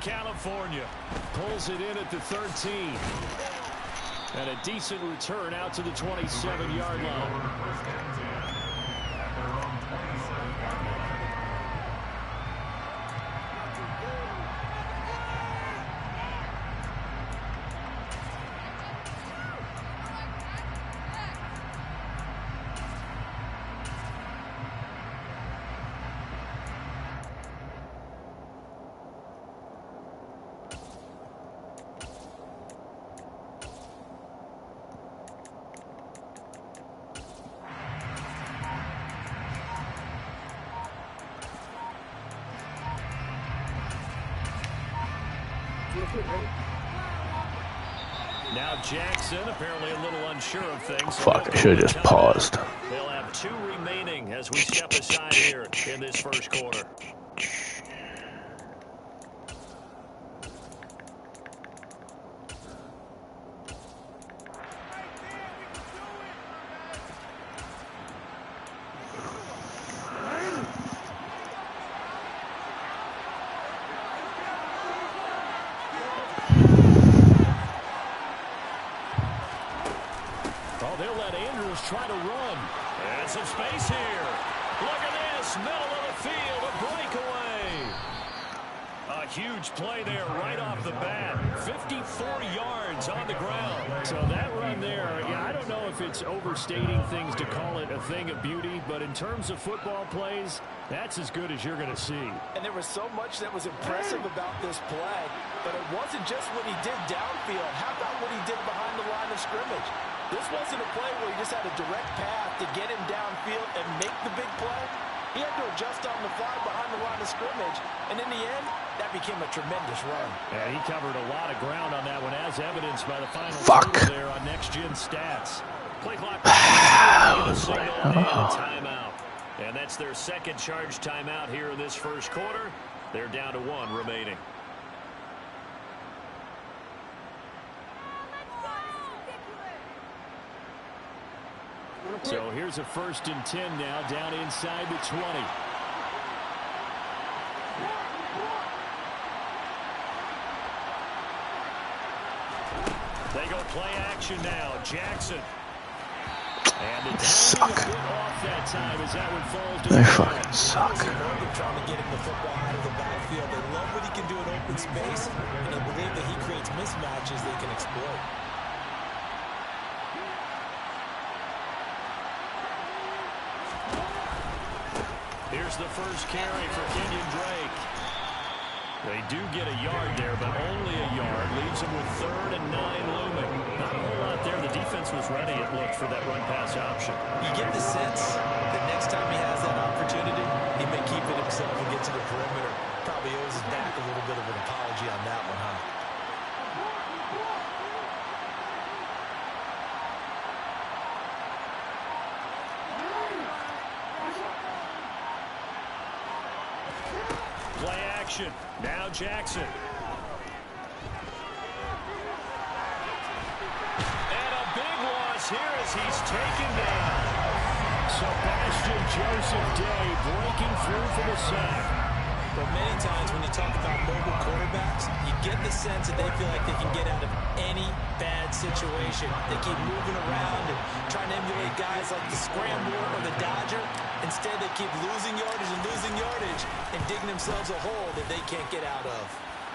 California. Pulls it in at the 13. And a decent return out to the 27-yard line. Now Jackson, apparently a little unsure of things. Fuck, I should have just paused. They'll have 2 remaining as we step aside here in this first quarter. Try to run. And some space here. Look at this. Middle of the field. A breakaway. A huge play there right off the bat. 54 yards on the ground. So that run there, yeah, I don't know if it's overstating things to call it a thing of beauty, but in terms of football plays, that's as good as you're going to see. And there was so much that was impressive about this play, but it wasn't just what he did downfield. How about what he did behind the line of scrimmage? This wasn't a play where he just had a direct path to get him downfield and make the big play. He had to adjust on the fly behind the line of scrimmage. And in the end, that became a tremendous run. Yeah, he covered a lot of ground on that one, as evidenced by the final total there on next-gen stats. Play clock. Signal and a timeout. And that's their second charge timeout here in this first quarter. They're down to 1 remaining. So here's a 1st and 10 now, down inside the 20. They go play action now. Jackson. And the suck. Off that time as that one falls to they fucking suck. They're trying to get him the football out of the backfield. They love what he can do in open space, and they believe that he creates mismatches they can exploit. Here's the first carry for Kenyon Drake. They do get a yard there, but only a yard. Leaves them with 3rd and 9 looming. Not a whole lot there. The defense was ready, it looked, for that run-pass option. You get the sense that next time he has that opportunity, he may keep it himself and get to the perimeter. Probably owes his back a little bit of an apology on that one, huh? Play action. Now Jackson. And a big loss here as he's taken down. Sebastian Joseph Day breaking through for the sack. But many times when you talk about mobile quarterbacks, you get the sense that they feel like they can get out of any bad situation. They keep moving around and trying to emulate guys like the Scrambler or the Dodger. Instead, they keep losing yardage and digging themselves a hole that they can't get out of.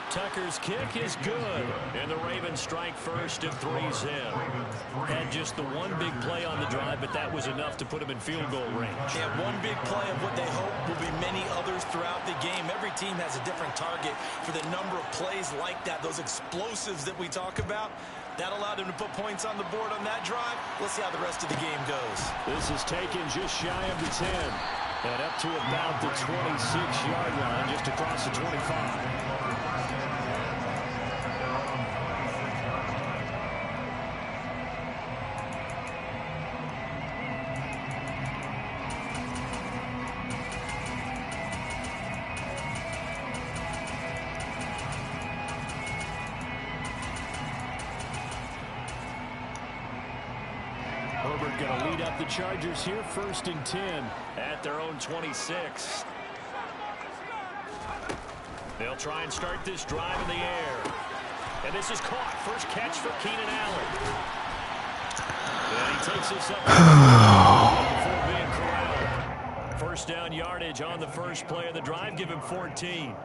Tucker's kick is good, and the Ravens strike first and 3's in. Had just the one big play on the drive, but that was enough to put him in field goal range. Yeah, one big play of what they hope will be many others throughout the game. Every team has a different target for the number of plays like that, those explosives that we talk about. That allowed him to put points on the board on that drive. Let's see how the rest of the game goes. This is taken just shy of the 10. And up to about the 26-yard line, just across the 25. Herbert going to lead up the Chargers here, 1st and 10 at their own 26. They'll try and start this drive in the air. And this is caught. First catch for Keenan Allen. And he takes this up before being corralled. First down yardage on the first play of the drive. Give him 14.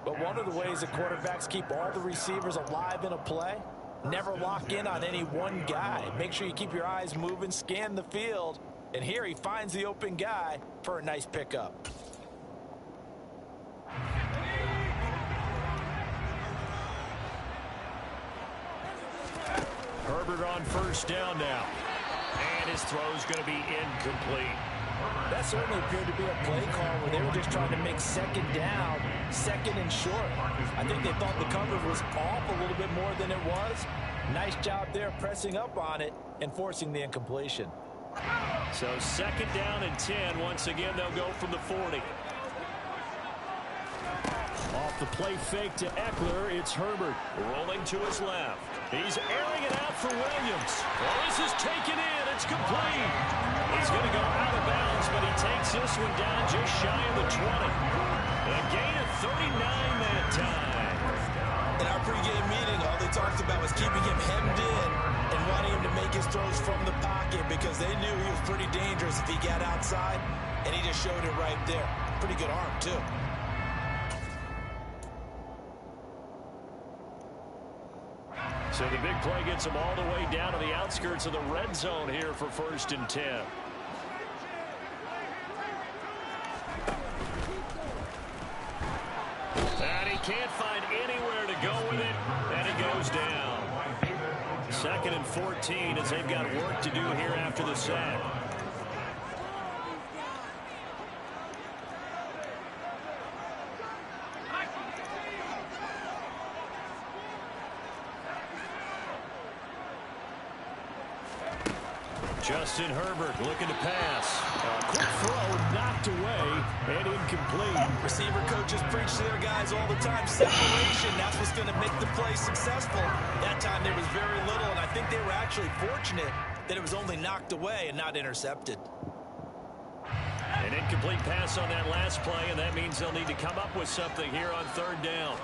But one of the ways that quarterbacks keep all the receivers alive in a play, never lock in on any one guy. Make sure you keep your eyes moving, scan the field. And here he finds the open guy for a nice pickup. Herbert on first down now. And his throw's going to be incomplete. That certainly appeared to be a play call where they were just trying to make second down, second and short. I think they thought the coverage was off a little bit more than it was. Nice job there pressing up on it and forcing the incompletion. So second down and 10. Once again, they'll go from the 40. Off the play fake to Eckler, it's Herbert rolling to his left. He's airing it out for Williams. Well, this is taken in. It's complete. He's going to go out of bounds, but he takes this one down just shy of the 20. A gain of 39 that time. In our pregame meeting, all they talked about was keeping him hemmed in and wanting him to make his throws from the pocket because they knew he was pretty dangerous if he got outside, and he just showed it right there. Pretty good arm, too. So the big play gets him all the way down to the outskirts of the red zone here for first and 10. And he can't find anywhere to go with it, and he goes down. Second and 14 as they've got work to do here after the sack. Justin Herbert looking to pass. Quick throw knocked away and incomplete. Receiver coaches preach to their guys all the time. Separation, that's what's going to make the play successful. That time there was very little, and I think they were actually fortunate that it was only knocked away and not intercepted. An incomplete pass on that last play, and that means they'll need to come up with something here on third down.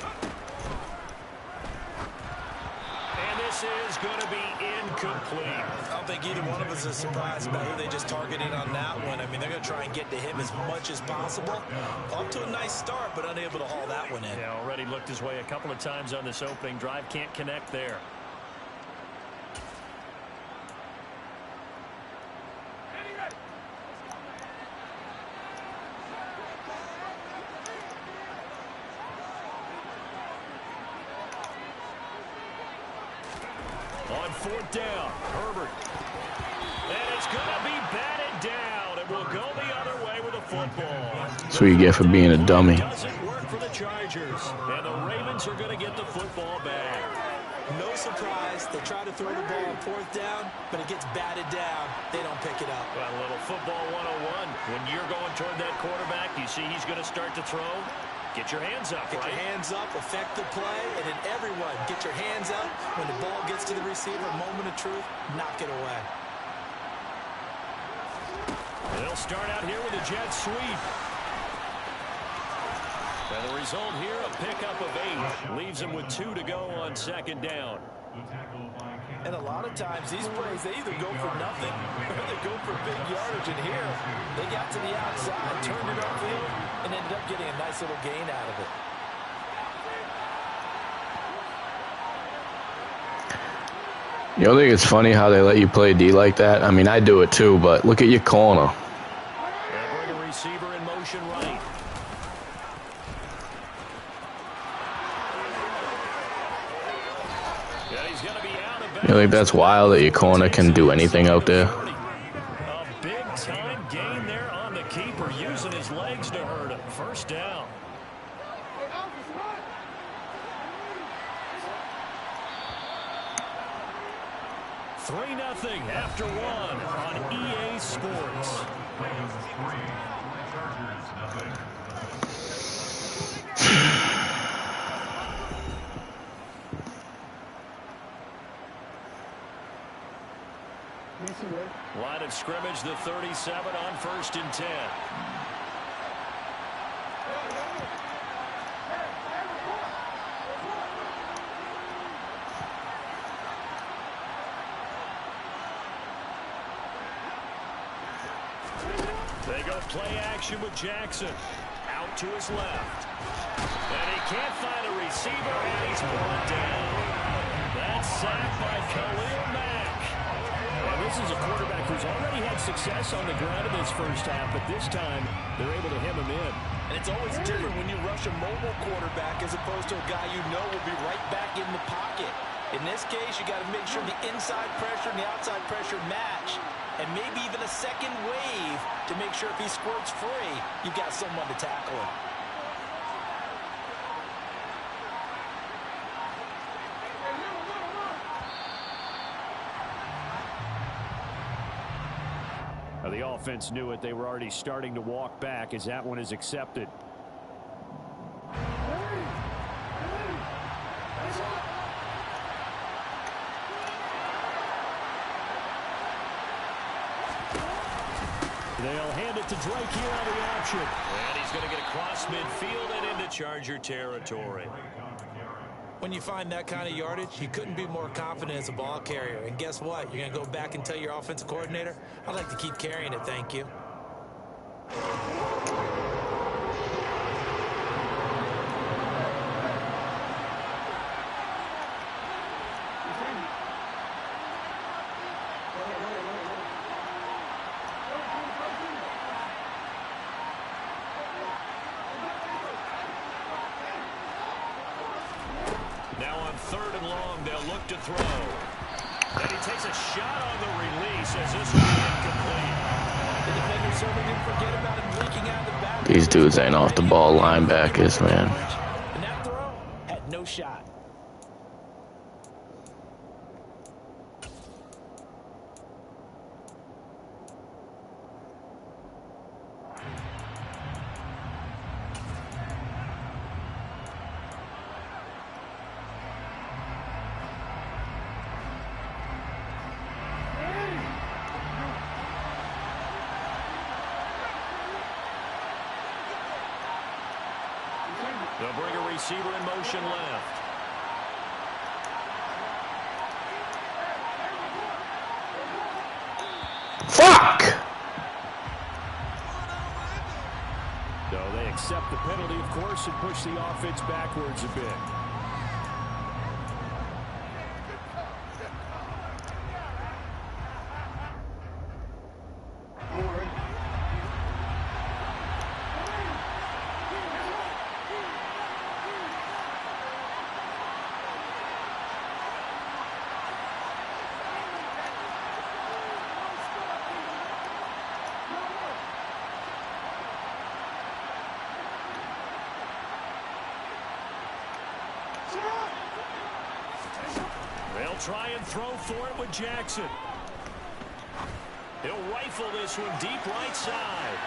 And this is going to be incomplete. I don't think either one of us is surprised about who they just targeted on that one. I mean, they're going to try and get to him as much as possible. Off to a nice start, but unable to haul that one in. Yeah, already looked his way a couple of times on this opening drive. Can't connect there. On fourth down, Herbert. And it's going to be batted down. It will go the other way with a football. That's what you get for being a dummy. Doesn't work for the Chargers. And the Ravens are going to get the football back. No surprise. They try to throw the ball on fourth down, but it gets batted down. They don't pick it up. Well, a little football 101. When you're going toward that quarterback, you see he's going to start to throw. Get your hands up, Get right? your hands up, affect the play, and then everyone get your hands up. When the ball gets to the receiver, moment of truth, knock it away. They'll start out here with a jet sweep. And the result here, a pickup of 8. Leaves them with 2 to go on second down. And a lot of times, these plays, they either go for nothing or they go for big yardage. And here, they got to the outside, turned it upfield, and ended up getting a nice little gain out of it. You don't think it's funny how they let you play D like that? I mean, I do it too, but look at your corner. They'll bring a receiver in motion right. Yeah, he's going to be out of bounds. You think that's wild that your corner can do anything out there? A big-time gain there on the keeper, using his legs to hurt him. First down. Three 0 after one on EA Sports. Line of scrimmage, the 37 on first and 10. They go play action with Jackson. Out to his left. And he can't find a receiver, and he's brought down. That's sacked by Khalil Mack. And this is a quarterback who's already had success on the ground in this first half, but this time they're able to hem him in. And it's always different when you rush a mobile quarterback as opposed to a guy you know will be right back in the pocket. In this case, you got to make sure the inside pressure and the outside pressure match, and maybe even a second wave to make sure if he squirts free, you've got someone to tackle him. Now the offense knew it. They were already starting to walk back as that one is accepted. They'll hand it to Drake here on the option. And he's going to get across midfield and into Charger territory. When you find that kind of yardage, you couldn't be more confident as a ball carrier. And guess what? You're going to go back and tell your offensive coordinator, I'd like to keep carrying it, thank you. Now on 3rd and long, they'll look to throw. And he takes a shot on the release as this will be incomplete. The defender certainly didn't forget about him leaking out of the back. These dudes ain't off the ball linebackers, man. And that throw had no shot. They'll bring a receiver in motion left. Fuck! So they accept the penalty, of course, and push the offense backwards a bit. They'll try and throw for it with Jackson. He'll rifle this one deep right side.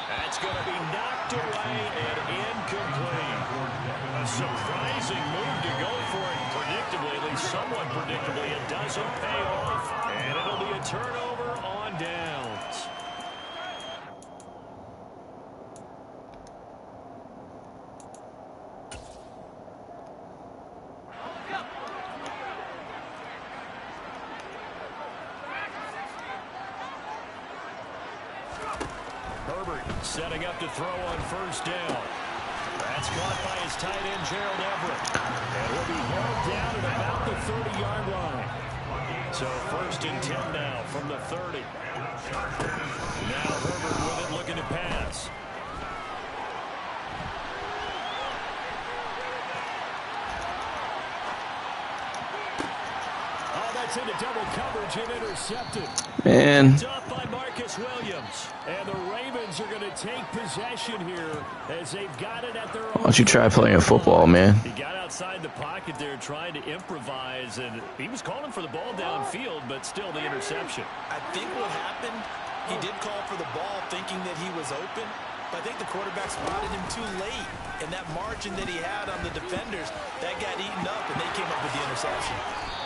That's going to be knocked away and incomplete. A surprising move to go for it predictably, at least somewhat predictably. It doesn't pay off, and it'll be a turnover on downs. Setting up to throw on 1st down. That's caught by his tight end, Gerald Everett. And will be held down at about the 30-yard line. So 1st and 10 now from the 30. Now Herbert with it, looking to pass. Oh, that's into double coverage and intercepted. Man. Up by Marcus Williams. And the Ravens are going to take possession here as they've got it at their own. Why don't you try playing football, man? He got outside the pocket there trying to improvise, and he was calling for the ball downfield, but still the interception. I think what happened, he did call for the ball thinking that he was open, but I think the quarterback spotted him too late. And that margin that he had on the defenders, that got eaten up, and they came up with the interception.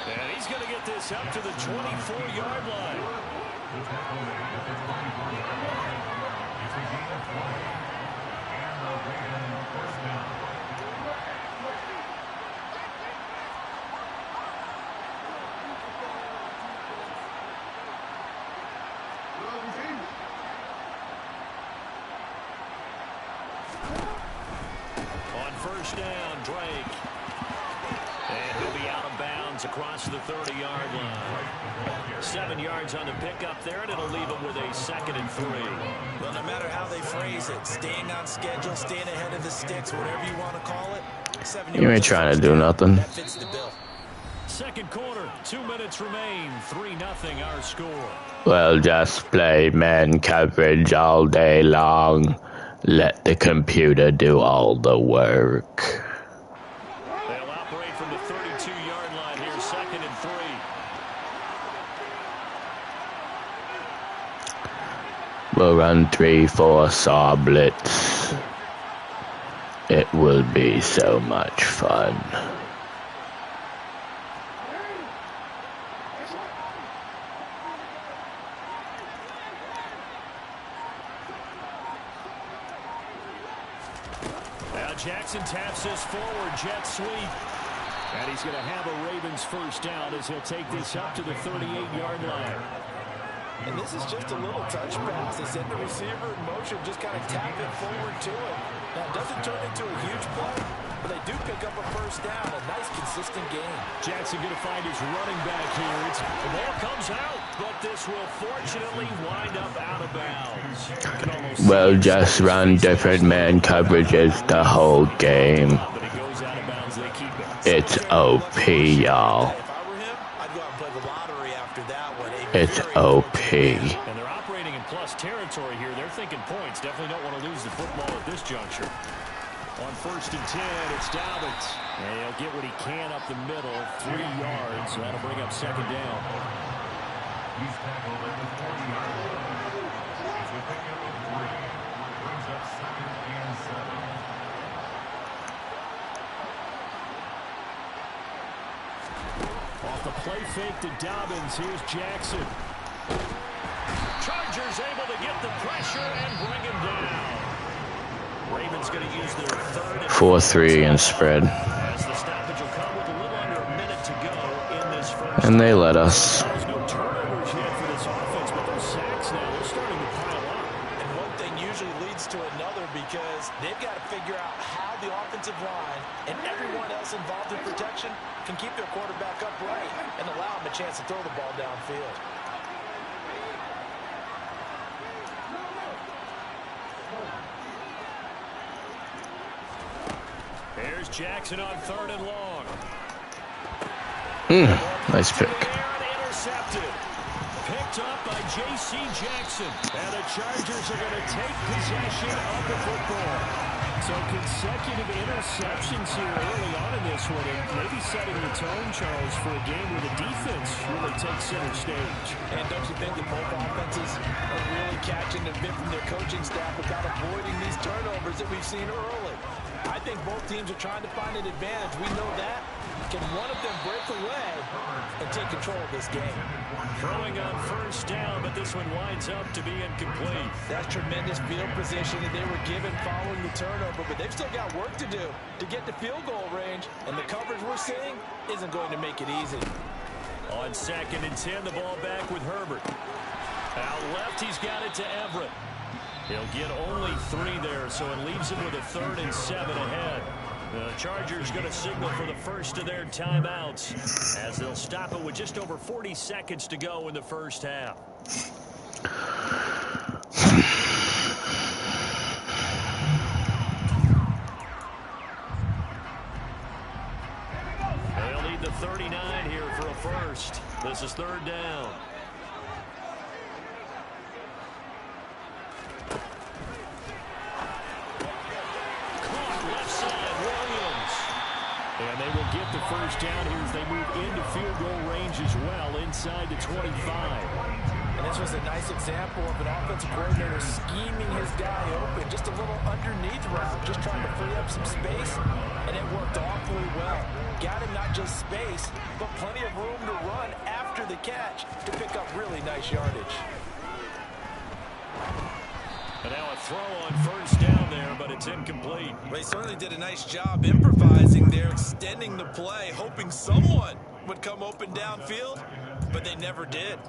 And he's going to get this up to the 24-yard line. first down, Drake. And he'll be out of bounds across the 30-yard line. 7 yards on the pickup there, and it'll leave him with a 2nd and 3. Well, no matter how they phrase it, staying on schedule, staying ahead of the sticks, whatever you want to call it, 7 yards. You ain't trying to do nothing. That fits the bill. Second quarter, 2 minutes remain, 3-0 our score. Well, just play man coverage all day long. Let the computer do all the work. They'll operate from the 32-yard line here, 2nd and 3. We'll run 3-4 saw blitz. It will be so much fun. Now Jackson taps this forward, jet sweep. And he's going to have a Ravens first down as he'll take this up to the 38-yard line. And this is just a little touch pass. They send the receiver in motion, just kind of tap it forward to it. Now, it doesn't turn into a huge play, but they do pick up a first down. A nice, consistent game. Jackson going to find his running back here. The ball comes out, but this will fortunately wind up out of bounds. Well, just run different man coverages the whole game. But it goes out of bounds. They keep it. It's OP, y'all. If I were him, I'd go out and play the lottery after that one. It's OP. And they're operating in plus territory here. They're thinking points. Definitely don't want to lose the football at this juncture. On 1st and 10, it's Dobbins. And he'll get what he can up the middle, 3 yards. So that'll bring up 2nd down. He's tackled at the 40-yard line. It's a pickup of 3. Brings up 2nd and 7. Off the play fake to Dobbins. Here's Jackson. Chargers able to get the pressure and bring him down. Ravens going to use their 3rd and 4-3 and spread. as the stoppage will come with a little under a minute to go in this first. And they let us. There's no turnovers yet for this offense, but those sacks now, they're starting to pile up. And one thing usually leads to another because they've got to figure out how the offensive line and everyone else involved in protection can keep their quarterback upright and allow him a chance to throw the ball downfield. Here's Jackson on 3rd and long. Nice pick. Intercepted. Picked up by J.C. Jackson. And the Chargers are going to take possession of the football. So consecutive interceptions here early on in this one, and maybe setting the tone, Charles, for a game where the defense really takes center stage. And don't you think that both offenses are really catching a bit from their coaching staff about avoiding these turnovers that we've seen early? I think both teams are trying to find an advantage. We know that. Can one of them break away and take control of this game? Throwing on 1st down, but this one winds up to be incomplete. That's tremendous field position that they were given following the turnover, but they've still got work to do to get to field goal range, and the coverage we're seeing isn't going to make it easy. On 2nd and 10, the ball back with Herbert. Out left, he's got it to Everett. He'll get only 3 there, so it leaves him with a 3rd and 7 ahead. The Chargers going to signal for the first of their timeouts as they'll stop it with just over 40 seconds to go in the first half. They'll need the 39 here for a first. This is 3rd down. And they will get the first down here as they move into field goal range as well, inside the 25. And this was a nice example of an offensive coordinator scheming his guy open. Just a little underneath route, just trying to free up some space, and it worked awfully well. Got him not just space, but plenty of room to run after the catch to pick up really nice yardage. And now a throw on 1st down there, but it's incomplete. They certainly did a nice job improvising there, extending the play, hoping someone would come open downfield, but they never did.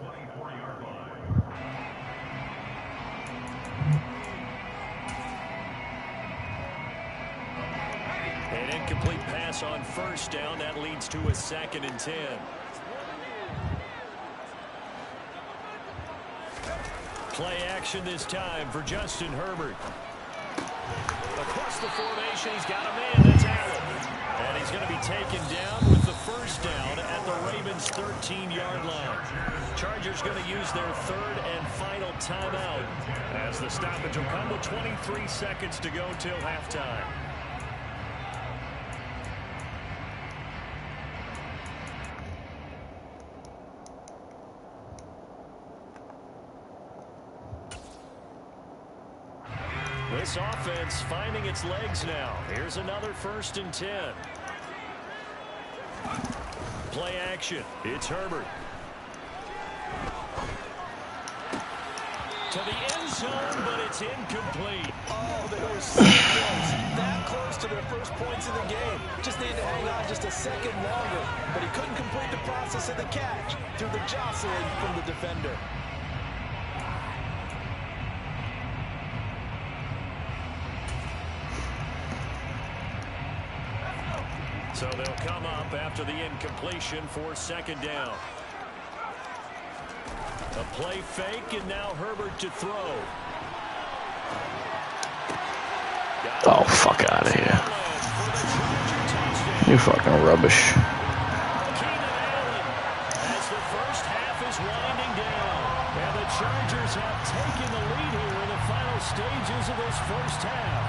incomplete pass on first down. That leads to a 2nd and 10. Play action this time for Justin Herbert. Across the formation, he's got a man. That's Allen. And he's going to be taken down with the first down at the Ravens' 13-yard line. Chargers going to use their 3rd and final timeout as the stoppage will come with 23 seconds to go till halftime. This offense finding its legs now. Here's another 1st and 10. Play action. It's Herbert. To the end zone, but it's incomplete. Oh, they were so close. That close to their first points of the game. Just needed to hang on just a second longer. But he couldn't complete the process of the catch through the jostling from the defender. So they'll come up after the incompletion for 2nd down. A play fake, and now Herbert to throw. Oh, fuck out of here. You fucking rubbish. As the first half is winding down. And the Chargers have taken the lead here in the final stages of this first half.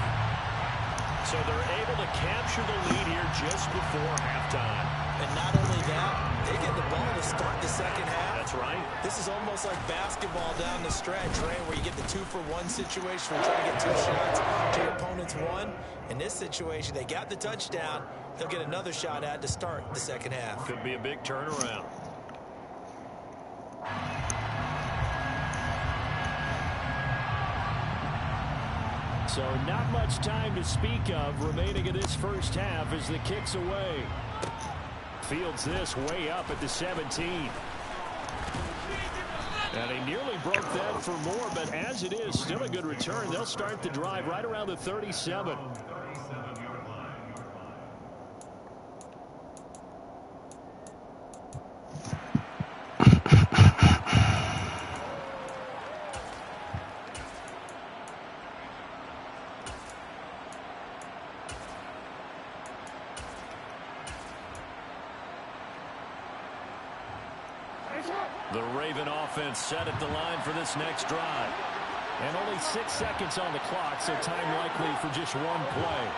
So they're able to capture the lead here just before halftime. And not only that, they get the ball to start the second half. That's right. This is almost like basketball down the stretch, right, where you get the 2-for-1 situation where you try to get 2 shots to your opponent's 1. In this situation, they got the touchdown. They'll get another shot at to start the second half. Could be a big turnaround. So not much time to speak of remaining in this first half as the kick's away. Fields this way up at the 17. And he nearly broke that for more, but as it is, still a good return. They'll start the drive right around the 37. The Raven offense set at the line for this next drive. And only 6 seconds on the clock, so time likely for just one play.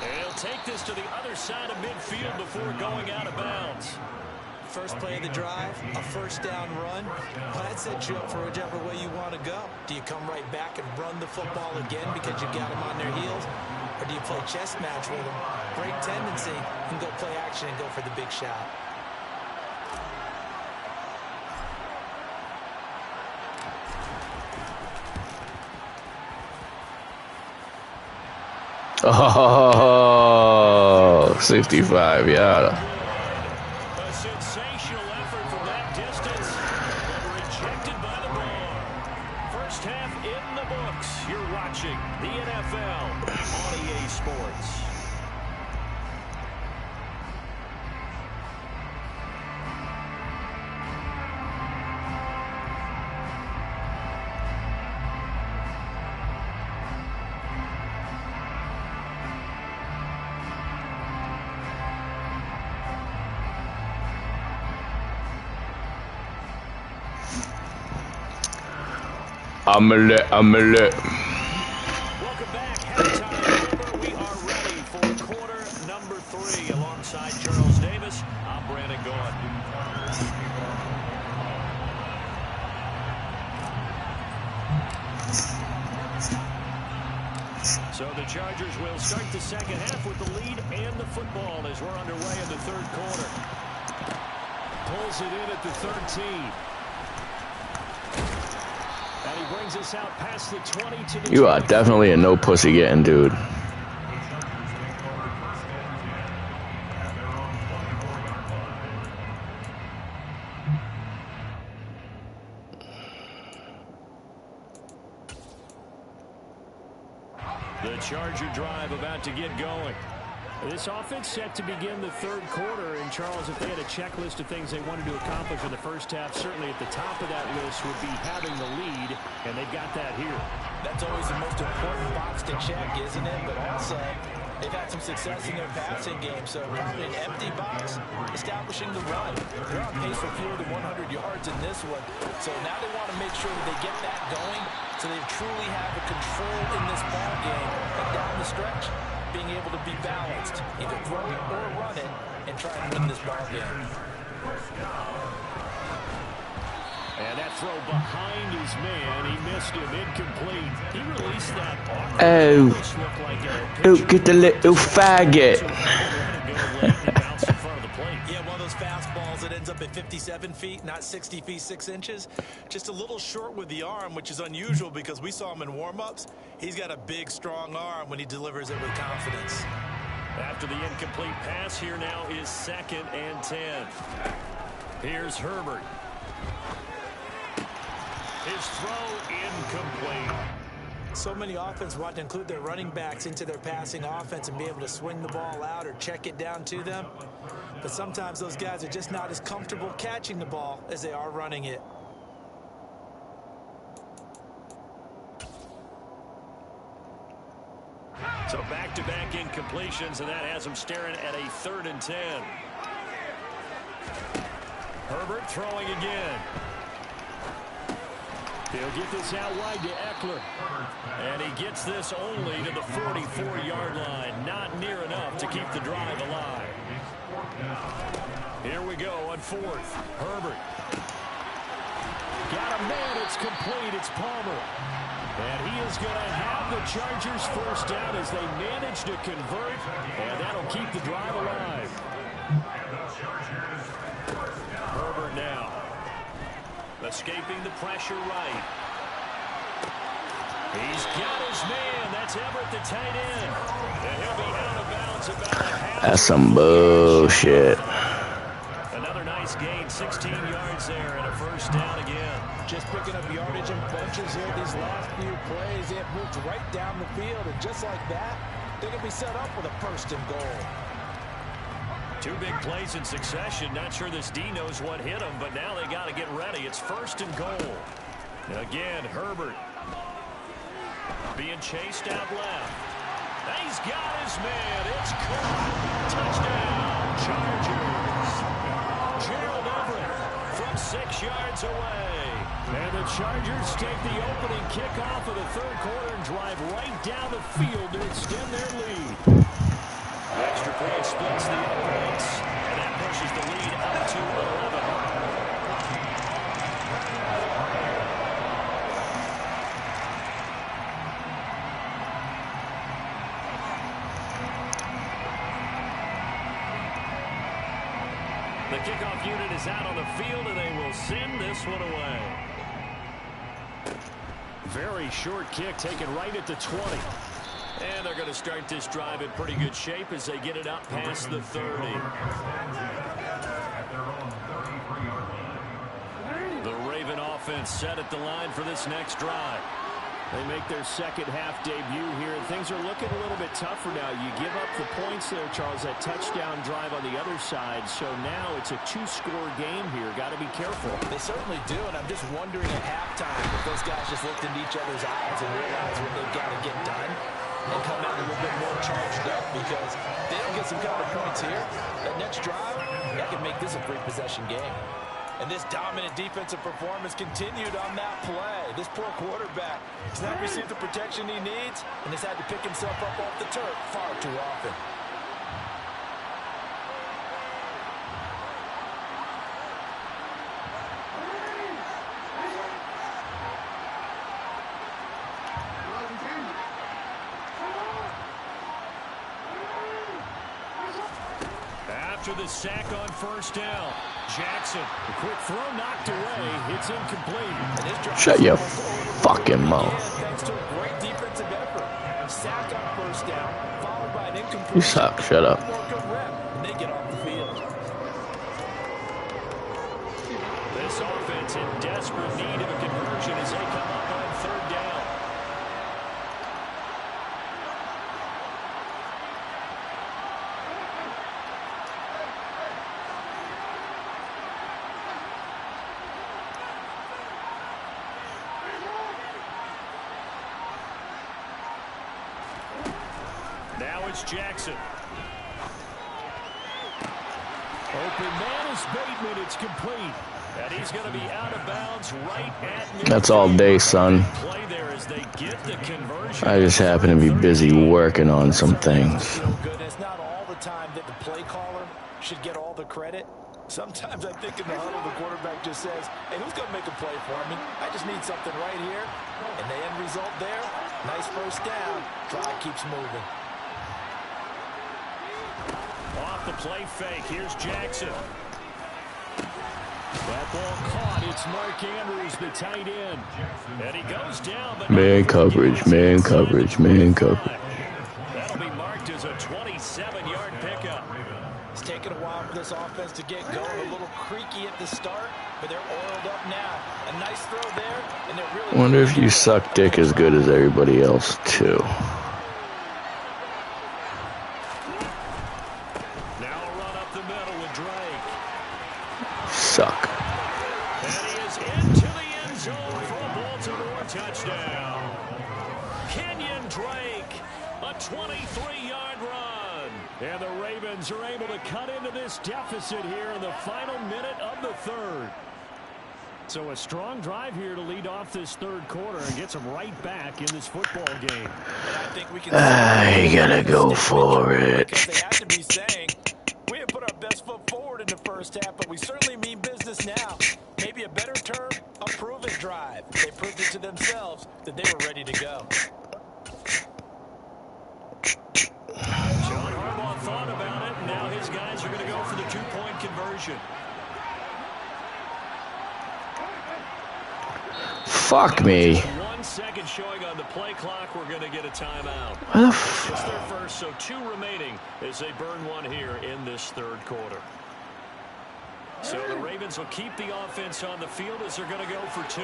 They'll take this to the other side of midfield before going out of bounds. First play of the drive, a first down run. Well, that sets you up for whichever way you want to go. Do you come right back and run the football again because you got them on their heels? Or do you play chess match with them, break tendency, and go play action and go for the big shot? Oh, 65, yeah. A sensational effort from that distance, but rejected by the bar. First half in the books. You're watching the NFL on EA Sports. Omelette, omelette. Welcome back. Halftime number. We are ready for quarter number 3. Alongside Charles Davis, I'm Brandon Gaud. So the Chargers will start the second half with the lead and the football as we're underway in the third quarter. Pulls it in at the 13. And he brings us out past the 20 to the You are definitely a no pussy getting dude. The Charger drive about to get going. This offense set to begin the third quarter. And, Charles, if they had a checklist of things they wanted to accomplish in the first half, certainly at the top of that list would be having the lead, and they've got that here. That's always the most important box to check, isn't it? But also, they've had some success in their passing game, so probably an empty box, establishing the run. They're on pace for fewer than 100 yards in this one, so now they want to make sure that they get that going so they truly have a control in this ball game and down the stretch, being able to be balanced, either throw it or run it, and try and win this ball game. And that throw behind his man, he missed him, incomplete. He released that. Oh, don't get the little faggot. Yeah, one of those fastballs that ends up at 57 feet, not 60 feet 6 inches. Just a little short with the arm, which is unusual because we saw him in warm-ups. He's got a big, strong arm when he delivers it with confidence. After the incomplete pass, here now is 2nd and 10. Here's Herbert. His throw incomplete. So many offenses want to include their running backs into their passing offense and be able to swing the ball out or check it down to them. But sometimes those guys are just not as comfortable catching the ball as they are running it. So back-to-back incompletions, and that has him staring at a 3rd and 10. Herbert throwing again. He'll get this out wide to Eckler. And he gets this only to the 44-yard line. Not near enough to keep the drive alive. Here we go on 4th. Herbert. Got a man. It's complete. It's Palmer. And he is going to have the Chargers first down as they manage to convert. And that'll keep the drive alive. Herbert now. Escaping the pressure right. He's got his man. That's Everett, the tight end. And he'll be out of bounds about a half. That's some bullshit. Another nice gain, 16 yards there, and a first down again. Just picking up yardage in bunches here these last few plays. They have moved right down the field, and just like that, they're going to be set up with a 1st and goal. 2 big plays in succession. Not sure this D knows what hit him, but now they got to get ready. It's 1st and goal. Again, Herbert being chased out left. He's got his man. It's caught. Touchdown, Chargers. Gerald Everett from 6 yards away. And the Chargers take the opening kickoff of the 3rd quarter and drive right down the field to extend their lead. Extra point splits the uprights, and that pushes the lead up to 11. The kickoff unit is out on the field, and they will send this one away. Very short kick taken right at the 20. And they're going to start this drive in pretty good shape as they get it up past the 30. The Raven offense set at the line for this next drive. They make their 2nd half debut here. Things are looking a little bit tougher now. You give up the points there, Charles, that touchdown drive on the other side. So now it's a 2-score game here. Got to be careful. They certainly do, and I'm just wondering at halftime if those guys just looked into each other's eyes and realized what they've got to get done and come out a little bit more charged up, because they don't get some counter points here. That next drive, that can make this a 3-possession game. And this dominant defensive performance continued on that play. This poor quarterback has not received the protection he needs and has had to pick himself up off the turf far too often. After the sack on 1st down, Jackson. The quick throw knocked away. It's incomplete. Shut your fucking mouth. Thanks to a great defensive effort. Sack on 1st down, followed by an incomplete. You suck. Shut up. And they get off the field. This offense in desperate need of a conversion as they come up on 3rd down. Here's Jackson. Open man is Bateman. It's complete. And he's going to be out of bounds right at midfield. That's all day, son. Play there as they get the conversion. I just happen to be busy working on some things. It's not all the time that the play caller should get all the credit. Sometimes I think in the huddle, the quarterback just says, hey, who's going to make a play for me? I just need something right here. And the end result there, nice first down. Drive keeps moving. Off the play fake. Here's Jackson. That ball caught. It's Mark Andrews, the tight end. And he goes down. But Man coverage, man coverage, man coverage. That'll be marked as a 27-yard pickup. It's taken a while for this offense to get going. A little creaky at the start, but they're oiled up now. A nice throw there, and they're really... Wonder if you suck dick as good as everybody else, too. Now a run up the middle with Drake. Suck. And he is into the end zone for a Baltimore touchdown. Kenyon Drake, a 23-yard run. And the Ravens are able to cut into this deficit here in the final minute of the third. So a strong drive here to lead off this third quarter and gets them right back in this football game. And I think we can I gotta go for it. because they have to be saying, we have put our best foot forward in the first half, but we certainly mean business now. Maybe a better term, a proven drive. They proved it to themselves that they were ready to go. John Harbaugh thought about it, and now his guys are going to go for the two-point conversion. Fuck me. 1 second showing on the play clock. We're going to get a timeout. Why the It's their first, so 2 remaining as they burn one here in this third quarter. So the Ravens will keep the offense on the field as they're going to go for 2.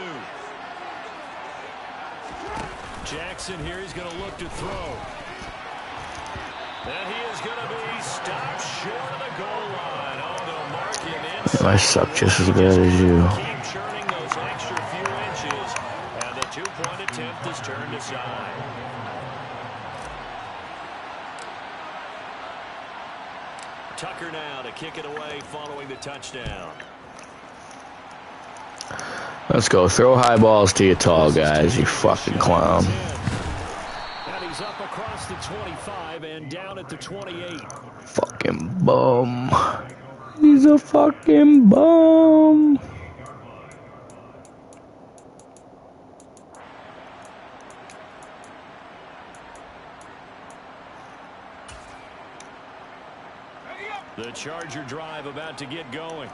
Jackson here, he's going to look to throw. And he is going to be stopped short of the goal line. Oh, they'll mark him inside. I suck just as bad as you. Keep churning those extra few inches, and the two-point attempt is turned aside. Tucker now to kick it away following the touchdown. Let's go. Throw high balls to your tall guys, you fucking clown. And he's up across the 25 and down at the 28. Fucking bum. He's a fucking bum. The Charger drive about to get going.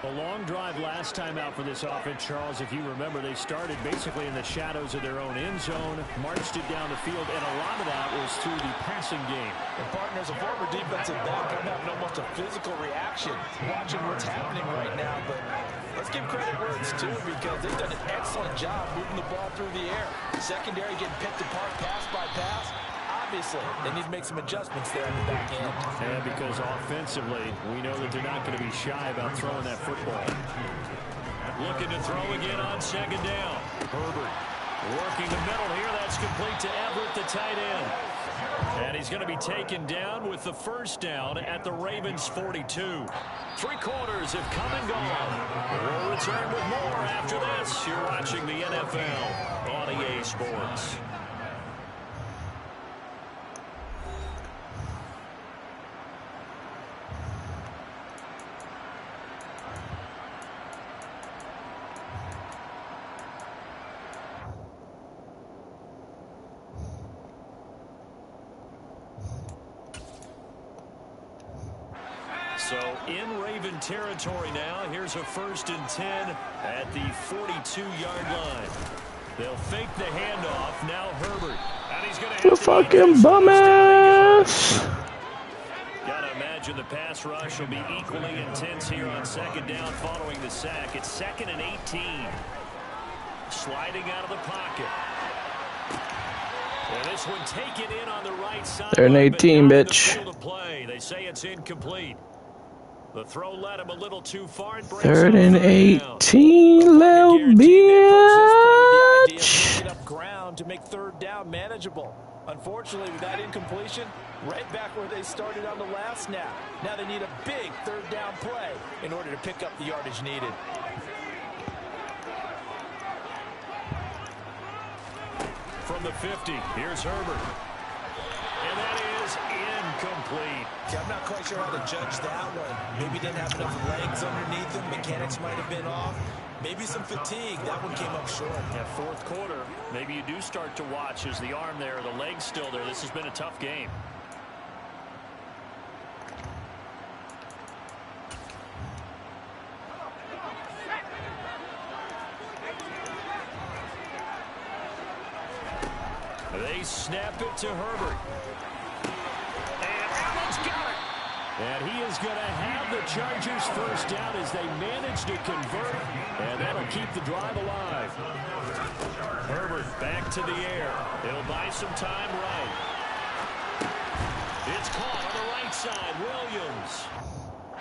A long drive last time out for this offense, Charles. If you remember, they started basically in the shadows of their own end zone, marched it down the field, and a lot of that was through the passing game. And partner, as a former defensive back, I'm having almost a physical reaction watching what's happening right now. But let's give credit where it's due, because they've done an excellent job moving the ball through the air. Secondary getting picked apart pass by pass. Obviously, they need to make some adjustments there in the back end. Yeah, because offensively, we know that they're not going to be shy about throwing that football. Looking to throw again on second down. Herbert working the middle here. That's complete to Everett, the tight end. And he's going to be taken down with the first down at the Ravens' 42. 3 quarters have come and gone. We'll return with more after this. You're watching the NFL on EA Sports. So in Raven territory now. Here's a 1st and 10 at the 42-yard line. They'll fake the handoff. Now Herbert. And he's going to You fucking bum ass. Gotta imagine the pass rush will be equally intense here on second down following the sack. It's 2nd and 18. Sliding out of the pocket. And this one taken in on the right side. 3rd and 18, bitch. They say it's incomplete. The throw led him a little too far. And 3rd and 18, little bitch. Up ground to make 3rd down manageable. Unfortunately, with that incompletion, Right back where they started on the last snap. Now they need a big third down play in order to pick up the yardage needed. From the 50, here's Herbert. And that is incomplete. Yeah, I'm not quite sure how to judge that one. Maybe didn't have enough legs underneath him. Mechanics might have been off. Maybe some fatigue. That one came up short. That fourth quarter, maybe you do start to watch as the arm there, the leg's still there. This has been a tough game. They snap it to Herbert. And Allen's got it. And he is going to have the Chargers first down as they manage to convert. And that'll keep the drive alive. Herbert back to the air. He'll buy some time right. It's caught on the right side. Williams.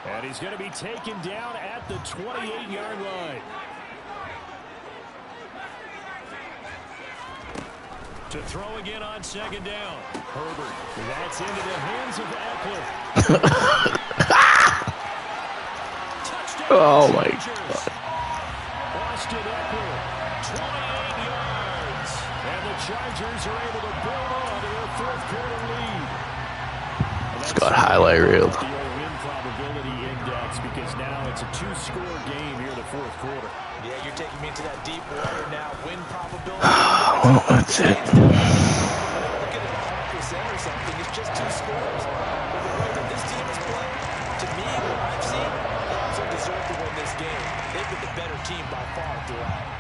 And he's going to be taken down at the 28-yard line. To throw again on second down. Herbert. That's into the hands of Eckler. Touchdown. Oh, my Chargers. God. Austin Eckler. 28 yards. And the Chargers are able to build on to their fourth quarter lead. It's got highlight reel. The old win probability index, because now it's a two-score game here in the fourth quarter. Yeah, you're taking me into that deep water now. Win probability. Well, that's it. Looking at 100% or something, it's just two scores. But the way that this team is playing, to me, what I've seen, they also deserve to win this game. They've been the better team by far throughout.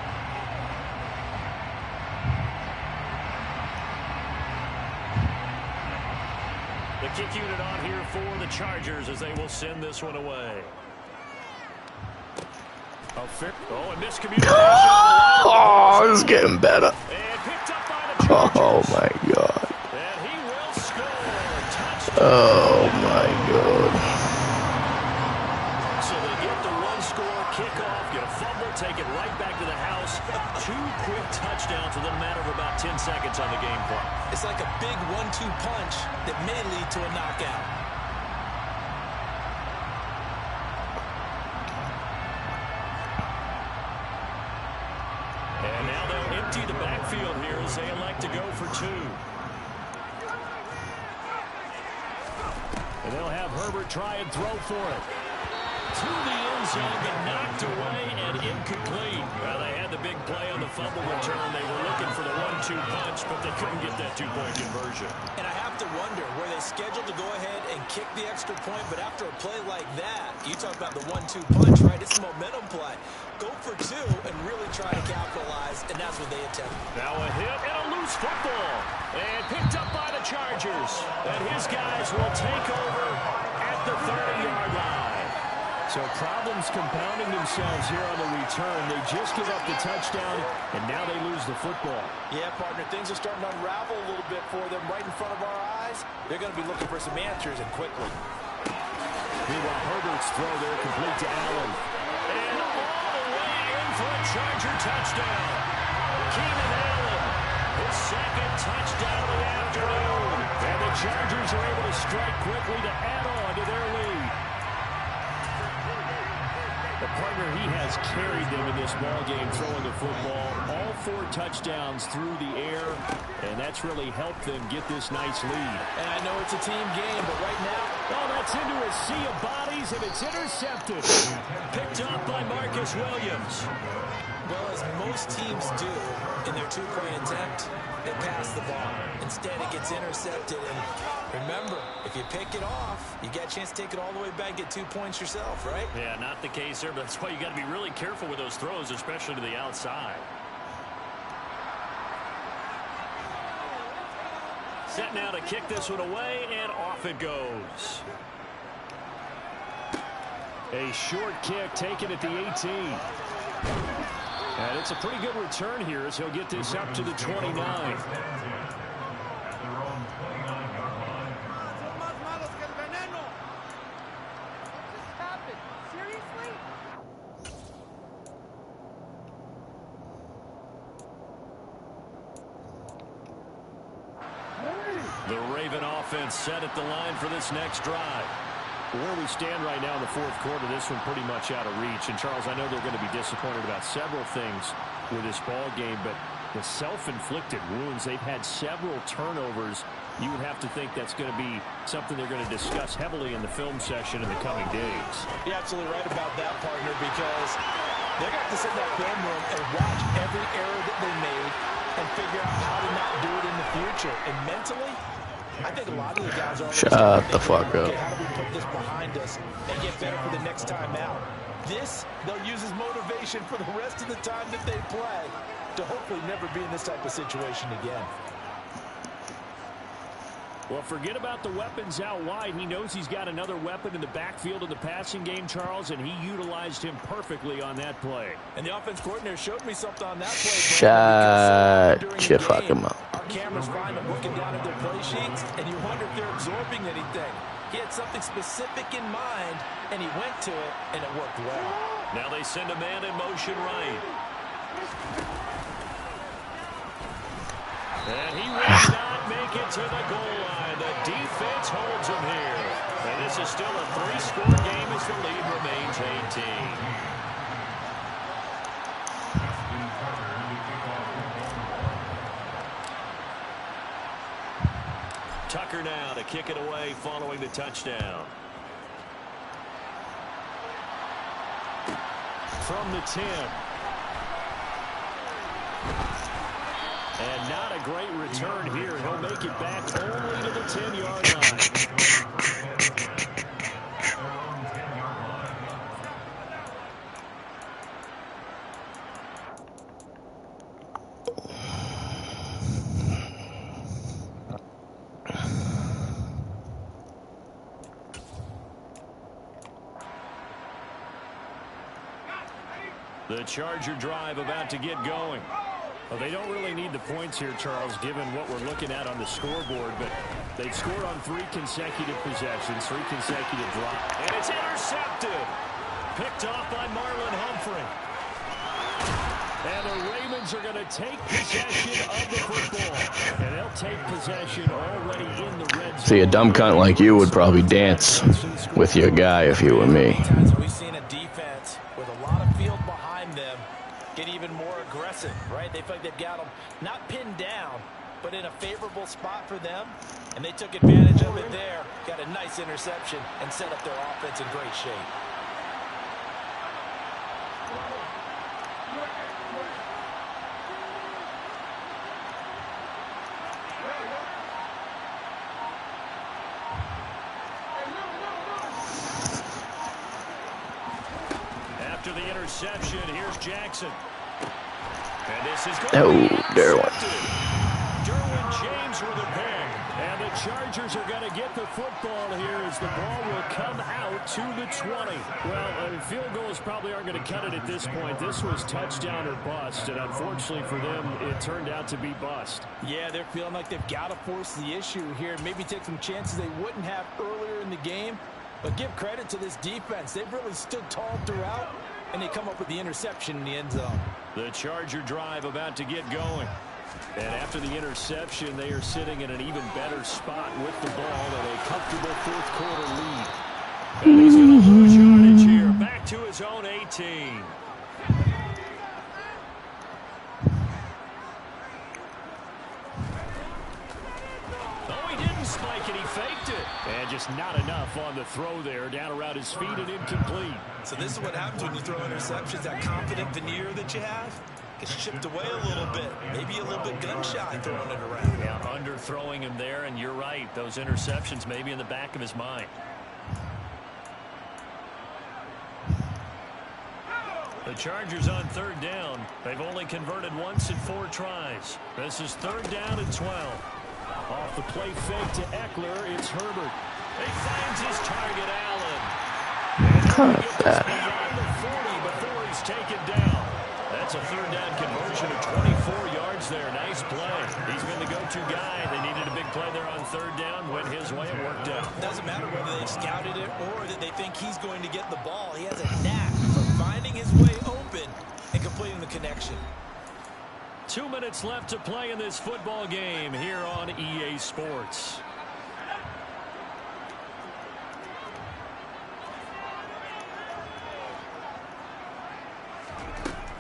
The kick unit on here for the Chargers as they will send this one away. Oh, and miscommunication. Oh, it's getting better. And picked up by the Chargers. Oh, my God. And he will score. Touchdown. Oh, my God. So they get the one-score kickoff, get a fumble, take it right back to the house. Two quick touchdowns within a matter of about 10 seconds on the game clock. It's like a big 1-2 punch that may lead to a knockout. And now they'll empty the backfield here as they elect to go for two. And they'll have Herbert try and throw for it. To the end zone, but knocked away and incomplete. Well, they had the big play on the fumble return. They were looking for the 1-2 punch, but they couldn't get that two-point conversion. And I have to wonder, were they scheduled to go ahead and kick the extra point, but after a play like that, you talk about the 1-2 punch, right? It's a momentum play. Go for two and really try to capitalize, and that's what they attempted. Now a hit and a loose football. And picked up by the Chargers. And his guys will take over at the 30-yard line. So problems compounding themselves here on the return. They just give up the touchdown, and now they lose the football. Yeah, partner, things are starting to unravel a little bit for them right in front of our eyes. They're going to be looking for some answers, and quickly. Meanwhile, Herbert's throw there complete to Allen. And all the way in for a Charger touchdown. Keenan Allen, his second touchdown of the afternoon. And the Chargers are able to strike quickly to add on to their lead. The partner, he has carried them in this ballgame, throwing the football. All 4 touchdowns through the air, and that's really helped them get this nice lead. And I know it's a team game, but right now, oh, that's into a sea of bodies, and it's intercepted. Picked up by Marcus Williams. well, as most teams do in their two-point attempt, they pass the ball. Instead, it gets intercepted. And remember, if you pick it off, you get a chance to take it all the way back, get 2 points yourself, right? Yeah, not the case there, but that's why you got to be really careful with those throws, especially to the outside. Set now to kick this one away, and off it goes. A short kick taken at the 18. And it's a pretty good return here as he'll get this up to the 29. The Raven offense set at the line for this next drive. Where we stand right now in the fourth quarter, this one pretty much out of reach. And, Charles, I know they're going to be disappointed about several things with this ball game, but the self-inflicted wounds, they've had several turnovers. You would have to think that's going to be something they're going to discuss heavily in the film session in the coming days. You're absolutely right about that, partner, because they're going to have to sit in that film room and watch every error that they made and figure out how to not do it in the future. And mentally, I think a lot of the guys are Shut the fuck up. Okay, how do we put this behind us and get better for the next time out? This, they'll use as motivation for the rest of the time that they play to hopefully never be in this type of situation again. Well, forget about the weapons out wide. He knows he's got another weapon in the backfield in the passing game, Charles, and he utilized him perfectly on that play. And the offense coordinator showed me something on that play. Shut your fucking mouth. Our cameras find them looking down at their play sheets, and you wonder if they're absorbing anything. He had something specific in mind, and he went to it, and it worked well. Now they send a man in motion right. And he will not make it to the goal line. The defense holds him here. And this is still a 3-score game as the lead remains 18. Tucker now to kick it away following the touchdown. From the 10. And not a great return here. He'll make it back only to the 10-yard line. The Charger drive about to get going. Well, they don't really need the points here, Charles, given what we're looking at on the scoreboard, but they've scored on 3 consecutive possessions, 3 consecutive drops. And it's intercepted. Picked off by Marlon Humphrey. And the Ravens are going to take possession of the football. And they'll take possession already in the red zone. See, a dumb cunt like you would probably dance with your guy if you were me. We've seen a defense with a lot of field behind them get even more aggressive, right? They feel like they've got them not pinned down, but in a favorable spot for them, and they took advantage of it there. Got a nice interception and set up their offense in great shape. After the interception, here's Jackson. And this is going Oh, to be Derwin. Derwin James with a pick. And the Chargers are going to get the football here as the ball will come out to the 20. Well, field goals probably aren't going to cut it at this point. This was touchdown or bust, and unfortunately for them, it turned out to be bust. Yeah, they're feeling like they've got to force the issue here, maybe take some chances they wouldn't have earlier in the game. But give credit to this defense. They've really stood tall throughout, and they come up with the interception in the end zone. The Charger drive about to get going. And after the interception, they are sitting in an even better spot with the ball and a comfortable fourth quarter lead. And he's going to lose yardage here. Back to his own 18. Oh, he didn't spike it. He faked it. And just not enough on the throw there. Down around his feet and incomplete. So this is what happens when you throw interceptions. That confident veneer that you have gets chipped away a little bit. Maybe a little bit gun-shy throwing it around. Yeah, underthrowing him there, and you're right. Those interceptions may be in the back of his mind. The Chargers on third down. They've only converted once in 4 tries. This is third down and 12. Off the play fake to Eckler, it's Herbert. He finds his target, Allen. That. The 40 before he's taken down. That's a third down conversion of 24 yards there. Nice play. He's been the go-to guy. They needed a big play there on third down. Went his way. It worked out. Doesn't matter whether they scouted it or that they think he's going to get the ball. He has a knack for finding his way open and completing the connection. 2 minutes left to play in this football game here on EA Sports.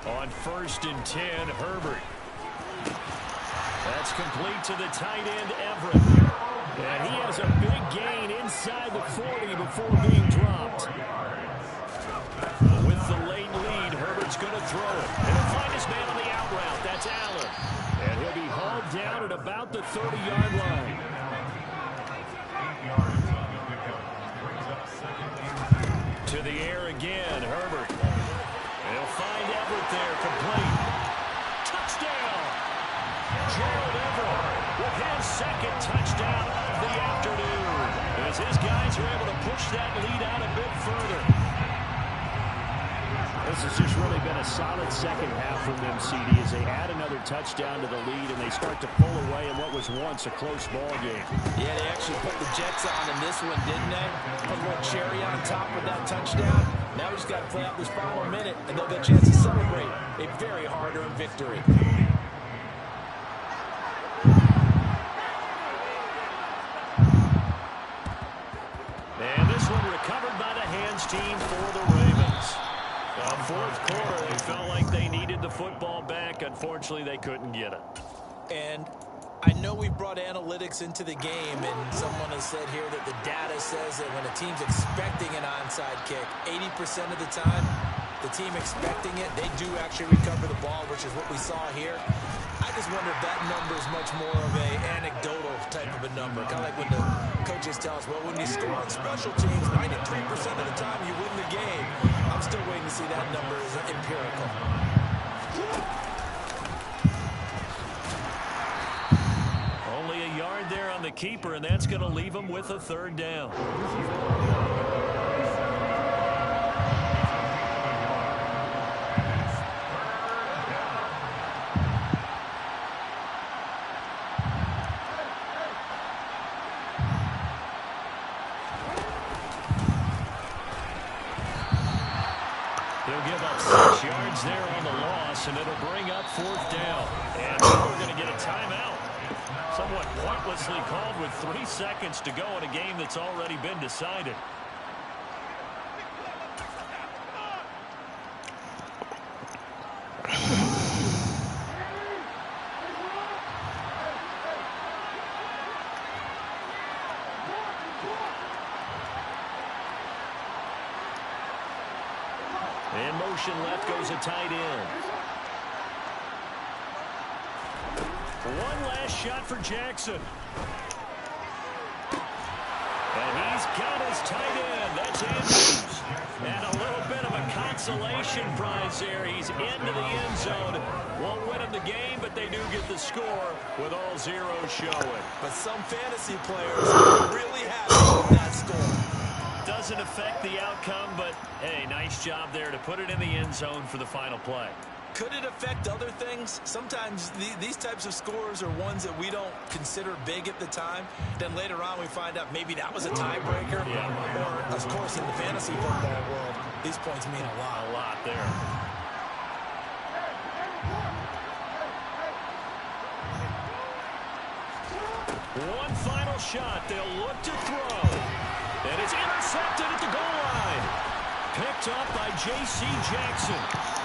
On 1st and 10, Herbert. That's complete to the tight end, Everett. And he has a big gain inside the 40 before being dropped. With the late lead, Herbert's going to throw it. And he'll find his man on the out route. That's Allen. And he'll be hauled down at about the 30-yard line. 8 yards on the pickup. Brings up 2nd and 10. To the air again, Herbert. They'll find Everett there, complete. Touchdown! Gerald Everett with his 2nd touchdown of the afternoon. As his guys are able to push that lead out a bit further. This has just really been a solid second half from them, CD, as they add another touchdown to the lead and they start to pull away in what was once a close ball game. Yeah, they actually put the Jets on in this one, didn't they? Put a little cherry on top with that touchdown. Now we just got to play out this final minute, and they'll get a chance to celebrate a very hard-earned victory. And this one recovered by the hands team for the Ravens. Fourth quarter, they felt like they needed the football back. Unfortunately, they couldn't get it. And I know we brought analytics into the game, and someone has said here that the data says that when a team's expecting an onside kick, 80% of the time, the team expecting it, they do actually recover the ball, which is what we saw here. I just wonder if that number is much more of a anecdotal type of a number. Kind of like when the coaches tell us, well, when you score on special teams, 93% of the time you win the game. I'm still waiting to see that number is empirical. Only a yard there on the keeper, and that's going to leave him with a 3rd down. He'll give up 6 yards there on the loss, and it'll bring up 4th down. And we're going to get a timeout. Somewhat pointlessly called with 3 seconds to go in a game that's already been decided. In motion left goes a tight end. One last shot for Jackson. And he's got his tight end. That's Andrews. And a little bit of a consolation prize there. He's into the end zone. Won't win him the game, but they do get the score with all zeros showing. But some fantasy players are really happy with that score. Doesn't affect the outcome, but hey, nice job there to put it in the end zone for the final play. Could it affect other things? Sometimes these types of scores are ones that we don't consider big at the time. Then later on we find out maybe that was a tiebreaker. Yeah. Or, of course, in the fantasy football world, these points mean a lot. A lot there. One final shot. They'll look to throw. And it's intercepted at the goal line. Picked up by J.C. Jackson.